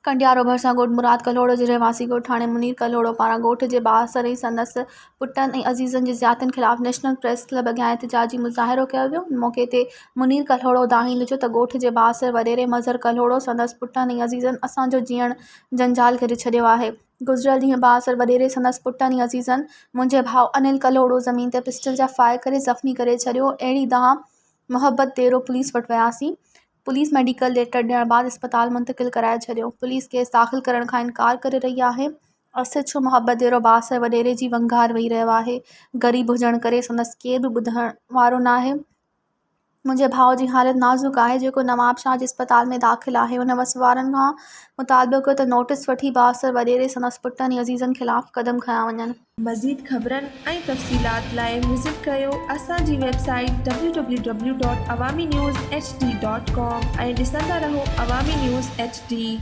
कंडियारो भरिसां ॻोठ मुराद कल्होड़ो जे रहवासी ॻोठ थाणे मुनीर कल्होड़ो पारां ॻोठ जे ॿासर ऐं संदसि पुटनि ऐं अज़ीज़नि जी ज़ियादतियुनि ख़िलाफ़ नेशनल प्रेस क्लब अॻियां एहतिजाजी मुज़ाहिरो कयो वियो। मौक़े ते मुनीर कल्होड़ो दाही लिखियो त ॻोठ जे ॿासर वॾेरे मज़हर कल्होड़ो संदसि पुटनि ऐं अज़ीज़नि असांजो जीअण जंजाल करे छॾियो आहे। गुज़िरियल ॾींहुं ॿासर वॾेरे संदसि पुटनि ऐं अज़ीज़नि मुंहिंजे भाउ अनिल कल्होड़ो ज़मीन ते पिस्टल जा फायर करे ज़ख़्मी करे छॾियो। अहिड़ी दांह मोहब्बत देरो पुलिस वटि वियासीं। पुलिस मेडिकल लेटर ॾियण बाद अस्पताल मुंतक़िल कराए छॾियो। पुलिस केस दाख़िल करण खां इनकार करे रही आहे। अर्सित छो मोहब्बत देरो ॿासर वॾेरे जी वंगार वेही रहियो आहे। ग़रीब हुजण करे संदसि केर बि ॿुधण वारो न आहे। मुंहिंजे भाउ जी हालत नाज़ुक आहे जेको नवाबशाह जे अस्पताल में दाख़िल आहे। हुन वसवारनि खां मुतालबो कयो त नोटिस वठी ॿासर वॾेरे संदसि पुटनि ऐं अज़ीज़नि ख़िलाफ़ क़दम खयां वञनि। मज़ीद ख़बरनि ऐं तफ़सीलात लाइ विज़िट कयो असांजी वेबसाइट www.awamiNewsHD.com ऐं ॾिसंदा रहो अवामी न्यूज़ HD।